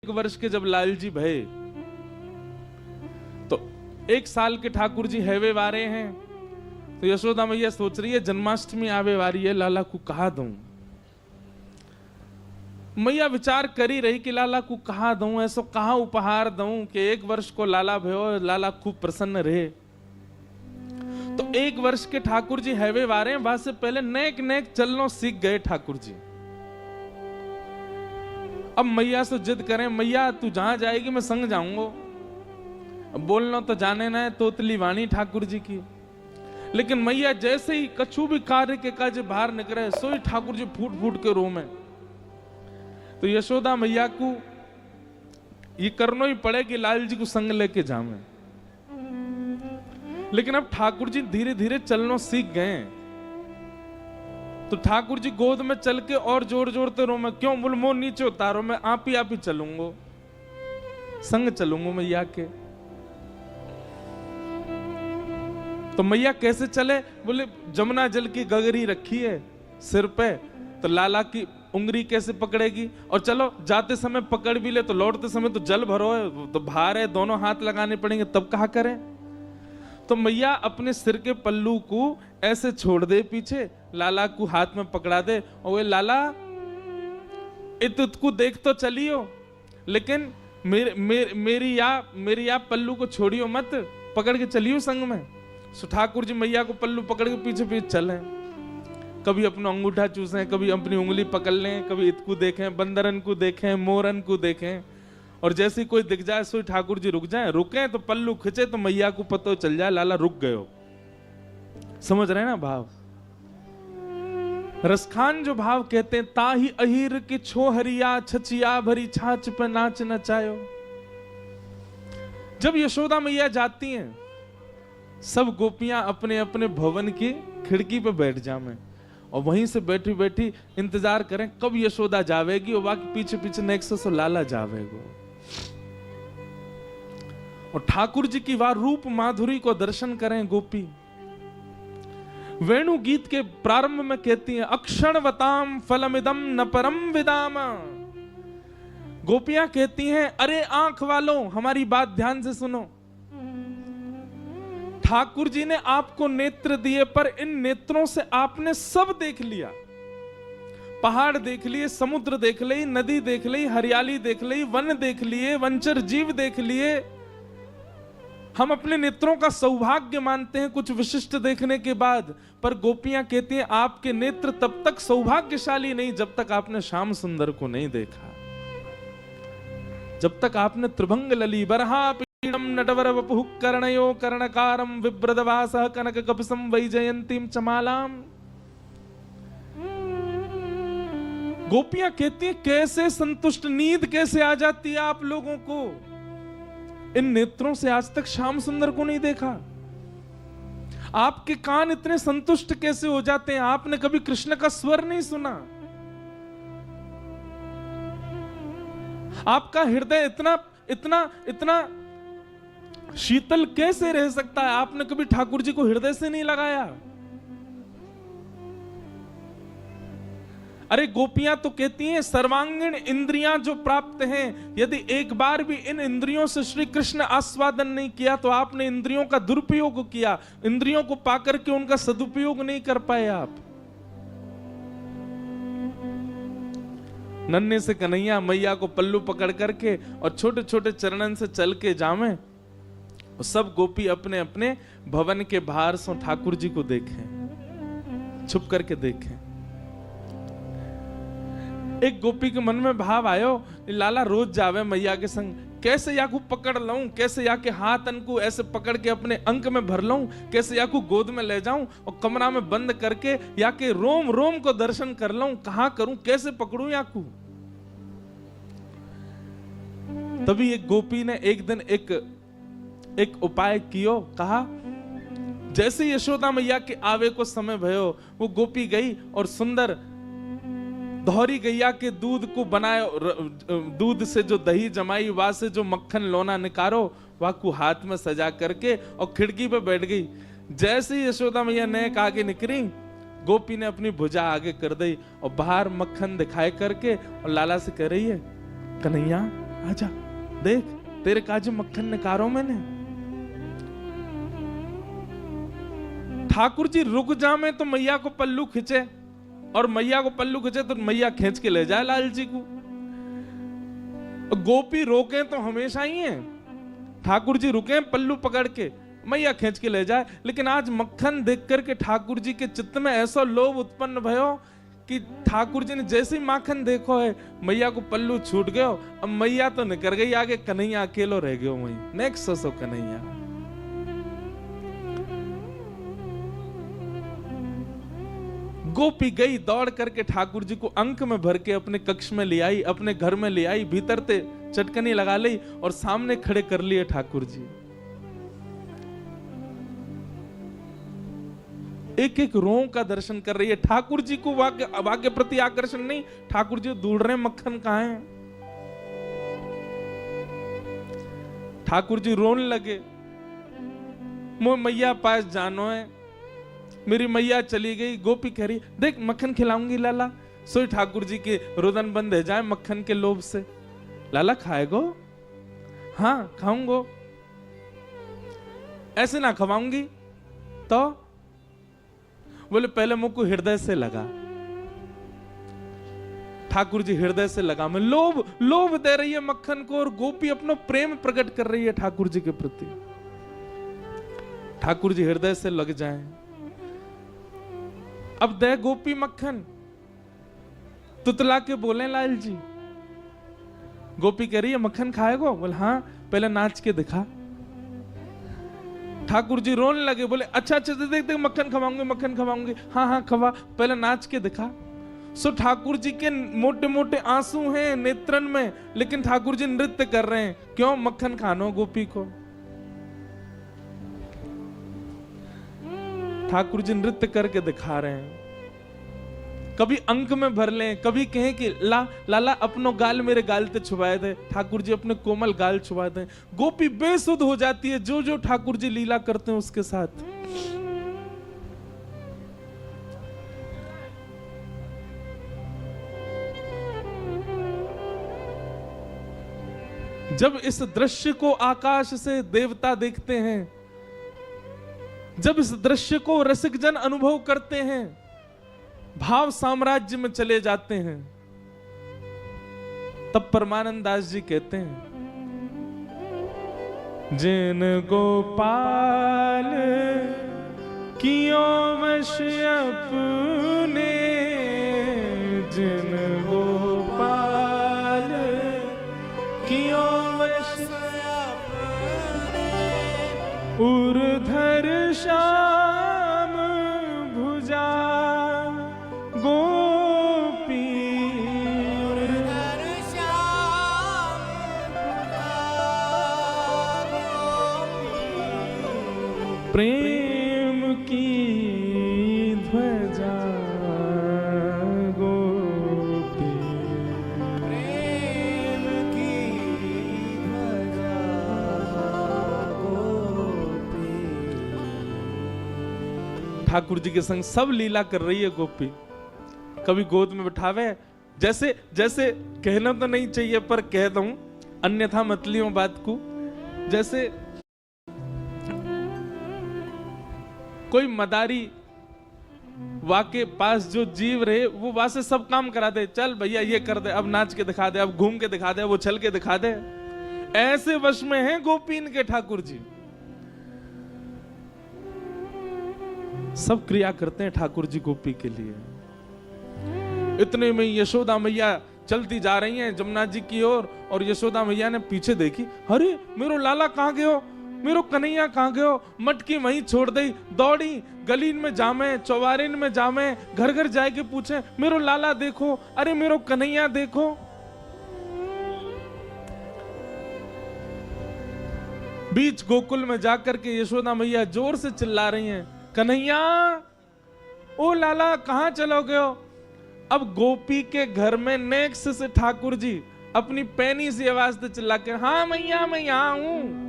1 वर्ष के जब लाल जी भये तो 1 साल के ठाकुर जी हैवे वारे हैं। तो यशोदा मैया सोच रही है जन्माष्टमी आवे वारी है, लाला को कहा दूं। मैया विचार करी रही कि लाला को कहा दूं, ऐसो कहा उपहार दूं कि 1 वर्ष को लाला भयो, लाला खूब प्रसन्न रहे। तो 1 वर्ष के ठाकुर जी हैवे वारे हैं, वहां से पहले नेक नेक चलनो सीख गए ठाकुर जी। अब मैया से जिद करें, मैया तू जहां जाएगी मैं संग जाऊंगा। अब बोलना तो जाने ना है तोतली वाणी ठाकुर जी की, लेकिन मैया जैसे ही कछु भी कार्य के काज बाहर निकले सोई ठाकुर जी फूट फूट के रो में। तो यशोदा मैया को ये करना ही पड़े कि लाल जी को संग लेके जावे। लेकिन अब ठाकुर जी धीरे धीरे चलना सीख गए। तो ठाकुर जी गोद में चल के और जोर जोरते रो में, क्यों बोल मोह नीचे उतारो, मैं आप ही चलूंगा, संग चलूंगा मैया के। तो मैया कैसे चले, बोले जमुना जल की गगरी रखी है सिर पे, तो लाला की उंगली कैसे पकड़ेगी। और चलो जाते समय पकड़ भी ले तो लौटते समय तो जल भरो है, तो भार है, दोनों हाथ लगाने पड़ेंगे, तब कहा करें। तो मैया अपने सिर के पल्लू को ऐसे छोड़ दे पीछे, लाला को हाथ में पकड़ा दे और वे लाला इतको देख तो चलियो, लेकिन मेरी या पल्लू को छोड़ियो मत, पकड़ के चलियो संग में। सो ठाकुर जी मैया को पल्लू पकड़ के पीछे पीछे चले, कभी अपना अंगूठा चूसें, कभी अपनी उंगली पकड़ लें, कभी इतको देखें, बंदरन को देखें, मोरन को देखें। और जैसे कोई दिख जाए सो ठाकुर जी रुक जाए, रुके तो पल्लू खिंचे तो मैया को पता चल जाए लाला रुक गए हो। समझ रहे हैं ना भाव। रसखान जो भाव कहते हैं, ताही अहीर की छोहरिया छचिया भरी छाछ पे नाच नचायो। जब यशोदा मैया जाती हैं सब गोपियां अपने अपने भवन की खिड़की पे बैठ जावे और वहीं से बैठी बैठी इंतजार करें कब यशोदा जावेगी और बाकी पीछे पीछे नेक्स्ट से लाला जावेगो। और ठाकुर जी की वार रूप माधुरी को दर्शन करें गोपी। वेणु गीत के प्रारंभ में कहती हैं, अक्षणवताम फलमिदम न परम विदाम। गोपियां कहती हैं, अरे आंख वालों हमारी बात ध्यान से सुनो। ठाकुर जी ने आपको नेत्र दिए, पर इन नेत्रों से आपने सब देख लिया। पहाड़ देख लिए, समुद्र देख ली, नदी देख ली, हरियाली देख ली, वन देख लिए, वंचर जीव देख लिए। हम अपने नेत्रों का सौभाग्य मानते हैं कुछ विशिष्ट देखने के बाद, पर गोपियां कहती हैं आपके नेत्र तब तक सौभाग्यशाली नहीं जब तक आपने श्याम सुंदर को नहीं देखा, जब तक आपने त्रिभंग लली बरहा नटवर वपुः कर्णयो कर्णकारं विभ्रदवासः कनक कपिसं वैजयंतीं चमालाम। गोपियां कहती हैं कैसे संतुष्ट, नींद कैसे आ जाती है आप लोगों को। इन नेत्रों से आज तक श्याम सुंदर को नहीं देखा। आपके कान इतने संतुष्ट कैसे हो जाते हैं, आपने कभी कृष्ण का स्वर नहीं सुना। आपका हृदय इतना इतना इतना शीतल कैसे रह सकता है, आपने कभी ठाकुर जी को हृदय से नहीं लगाया। अरे गोपियां तो कहती हैं सर्वांगीण इंद्रियां जो प्राप्त हैं, यदि एक बार भी इन इंद्रियों से श्री कृष्ण आस्वादन नहीं किया तो आपने इंद्रियों का दुरुपयोग किया, इंद्रियों को पाकर के उनका सदुपयोग नहीं कर पाए आप। नन्हे से कन्हैया मैया को पल्लू पकड़ करके और छोटे छोटे चरणन से चल के जावे, सब गोपी अपने अपने भवन के बाहर से ठाकुर जी को देखें, छुप करके देखें। एक गोपी के मन में भाव आयो, लाला रोज जावे मैया के संग, कैसे या को पकड़ लूं, कैसे या के हाथ अनको ऐसे पकड़ के अपने अंक में भर लूं, कैसे या को गोद में ले जाऊं और कमरा में बंद करके या के रोम रोम को दर्शन कर लूं, कहां करूं, कैसे पकड़ूं या को। तभी एक गोपी ने एक दिन एक उपाय कियो, कहा जैसे यशोदा मैया के आवे को समय भयो, वो गोपी गई और सुंदर दोहरी गैया के दूध को बनाए, दूध से जो दही जमाई, वहां से जो मक्खन लोना निकारो, वह को हाथ में सजा करके और खिड़की पे बैठ गई। जैसे ही यशोदा मैया नेक आगे निकली, गोपी ने अपनी भुजा आगे कर दी और बाहर मक्खन दिखाए करके और लाला से कह रही है, कन्हैया आजा देख तेरे काज मक्खन निकारो मैंने। ठाकुर जी रुक जामे तो मैया को पल्लू खींचे, और मैया को पल्लू खींचे तो मैया खींच के ले जाए लाल जी को। गोपी रोके तो हमेशा ही है, ठाकुर जी रुके पल्लू पकड़ के मैया खींच के ले जाए। लेकिन आज मक्खन देख करके ठाकुर जी के चित्त में ऐसा लोभ उत्पन्न भयो कि ठाकुर जी ने जैसे ही माखन देखो है मैया को पल्लू छूट गयो। अब मैया तो निकल गई आगे, कन्हैया अकेलो रह गयो वहीं। Next so Kanhaiya. गोपी गई दौड़ करके ठाकुर जी को अंक में भर के अपने कक्ष में ले आई, अपने घर में ले आई, भीतर ते चटकनी लगा ली और सामने खड़े कर लिए ठाकुर जी। एक एक रों का दर्शन कर रही है। ठाकुर जी को वाक्य प्रति आकर्षण नहीं, ठाकुर जी ढूंढ रहे मक्खन कहां है। ठाकुर जी रोने लगे, मोह मैया पास जानो है, मेरी मैया चली गई। गोपी कह रही देख मक्खन खिलाऊंगी लाला। सोई ठाकुर जी के रुदन बंद है जाए मक्खन के लोभ से। लाला खाएगो? हाँ खाऊंगो। ऐसे ना खवाऊंगी तो? बोले पहले मुझको हृदय से लगा। ठाकुर जी हृदय से लगा मैं। लोभ दे रही है मक्खन को, और गोपी अपना प्रेम प्रकट कर रही है ठाकुर जी के प्रति। ठाकुर जी हृदय से लग जाएं। अब दे गोपी मक्खन, तुतला के बोले लाल जी। गोपी कह रही है मक्खन खाएगो? बोले हाँ पहले नाच के दिखा। ठाकुर जी रोने लगे, बोले अच्छा देख देख मक्खन खवाऊंगे मक्खन खवाऊंगे। हाँ हाँ खवा, पहले नाच के दिखा। सो ठाकुर जी के मोटे मोटे आंसू हैं नेत्रन में, लेकिन ठाकुर जी नृत्य कर रहे हैं। क्यों? मक्खन खानो गोपी को। ठाकुर जी नृत्य करके दिखा रहे हैं। कभी अंक में भर लें, कभी कहें कि लाला अपनो गाल मेरे गाल ते छुपाए थे। ठाकुर जी अपने कोमल गाल छुपाए थे। गोपी बेसुध हो जाती है जो जो ठाकुर जी लीला करते हैं उसके साथ। जब इस दृश्य को आकाश से देवता देखते हैं, जब इस दृश्य को रसिक जन अनुभव करते हैं, भाव साम्राज्य में चले जाते हैं, तब परमानंद दास जी कहते हैं जिन गोपाल कियो वश अपने, जिन गोपाल कियो वश अपने, उर्धर श्याम भुजा गोपी, उर्धर श्याम प्रेम की ध्वजा गोपी, प्रेम की ध्वजा गोपी। ठाकुर जी के संग सब लीला कर रही है गोपी। कभी गोद में बिठावे, जैसे जैसे कहना तो नहीं चाहिए पर कह दूं अन्यथा मत लियो बात को। जैसे कोई मदारी वाके पास जो जीव रहे वो वहां से सब काम करा दे, चल भैया ये कर दे, अब नाच के दिखा दे, अब घूम के दिखा दे, वो चल के दिखा दे। ऐसे वश में हैं गोपीन के ठाकुर जी। सब क्रिया करते हैं ठाकुर जी गोपी के लिए। इतने में यशोदा मैया चलती जा रही हैं जमुना जी की ओर, और यशोदा मैया ने पीछे देखी, अरे मेरो लाला कहाँ गयो, मेरो कन्हैया कहाँ गयो। मटकी वहीं छोड़ दी, दौड़ी गलीन में जामे, चौबारिन में जामे, घर घर जाके पूछे मेरो लाला देखो, अरे मेरो कन्हैया देखो। बीच गोकुल में जाकर के यशोदा मैया जोर से चिल्ला रही हैं, कन्हैया ओ लाला कहाँ चलो गयो। अब गोपी के घर में नेक्स्ट से ठाकुर जी अपनी पैनी सी आवाज से चिल्ला के, हाँ मैया मैं यहाँ हूं।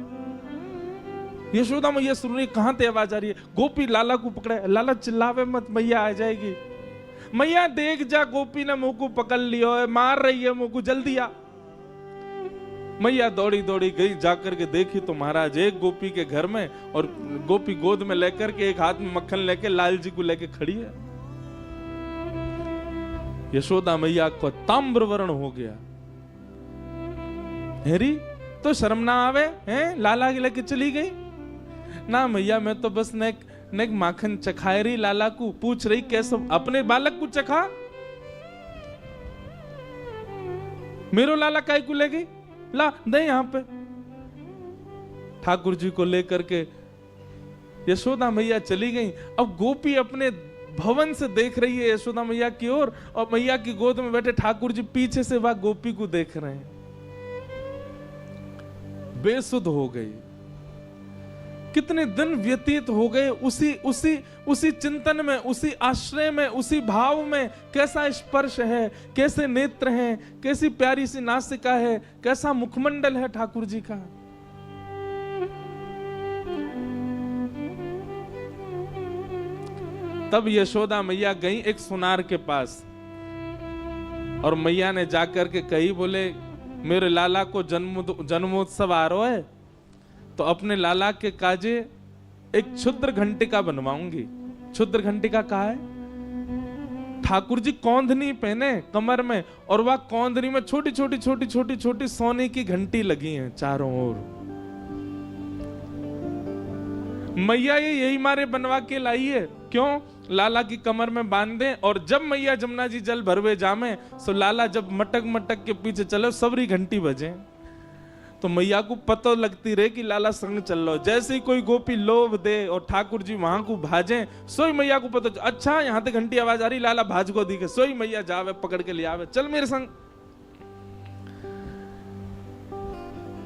यशोदा मैया सुन रही, कहां ते आवाज आ रही है। गोपी लाला को पकड़े, लाला चिल्लावे मत मैया आ जाएगी। मैया देख जा गोपी ने मुंह को पकड़ लियो है, मार रही है मुंह को, जल्दी आ। मैया दौड़ी दौड़ी गई, जाकर के देखी तो महाराज एक गोपी के घर में, और गोपी गोद में लेकर के एक हाथ में मक्खन लेके लाल जी को लेके खड़ी है। यशोदा मैया को ताम्र वर्ण हो गया। हेरी तो शर्म ना आवे हैं, लाला के लेके चली गई ना। मैया मैं तो बस नेक माखन चखाए रही, लाला को पूछ रही कैसे अपने बालक को चखा, मेरो लाला काय को ले गई, ला दे यहां पे। ठाकुर जी को लेकर के यशोदा मैया चली गई। अब गोपी अपने भवन से देख रही है यशोदा मैया की ओर, और मैया की गोद में बैठे ठाकुर जी पीछे से वह गोपी को देख रहे हैं। बेसुध हो गई। कितने दिन व्यतीत हो गए उसी चिंतन में, उसी आश्रय में, उसी भाव में। कैसा स्पर्श है, कैसे नेत्र हैं, कैसी प्यारी सी नासिका है, कैसा मुखमंडल है ठाकुर जी का। तब यशोदा मैया गई एक सुनार के पास, और मैया ने जाकर के कही, बोले मेरे लाला को जन्मोत्सव आ रहा है, तो अपने लाला के काजे एक क्षुद्र घंटिका बनवाऊंगी। क्षुद्र घंटिका कहा है? ठाकुर जी कौंधनी पहने कमर में, और वह कौंधनी में छोटी छोटी सोने की घंटी लगी हैं चारों ओर। मैया ये यही मारे बनवा के लाई है, क्यों? लाला की कमर में बांध दें, और जब मैया जमुना जी जल भरवे जामे, सो लाला जब मटक मटक के पीछे चले, सबरी घंटी बजे, तो मैया को पता लगती रहे कि लाला संग चल लो। जैसे ही कोई गोपी लोभ दे और ठाकुर जी वहां को भाजे, सोई मैया को पता, अच्छा यहां तक घंटी आवाज आ रही, लाला भाज को दिखे, सोई मैया जावे पकड़ के ले आवे, चल मेरे संग।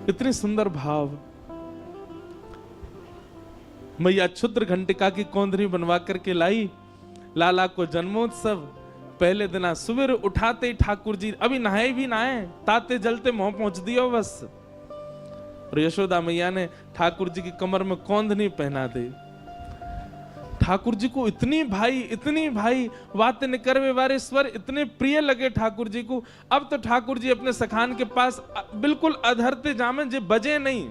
इतनी सुंदर भाव। मैया क्षुद्र घंटिका की कौंधनी बनवा करके लाई। लाला को जन्मोत्सव पहले दिन सुबह उठाते ही ठाकुर जी अभी नहाए भी नहाए, ताते जलते मुंह पहुंच दियो बस। और यशोदा मैया ने ठाकुर जी की कमर में कौंधनी पहना दी। ठाकुर जी को इतनी भाई बातें निकरवे वारे स्वर इतने प्रिय लगे ठाकुर जी को। अब तो ठाकुर जी अपने सखान के पास बिल्कुल अधरते जामे जे बजे नहीं।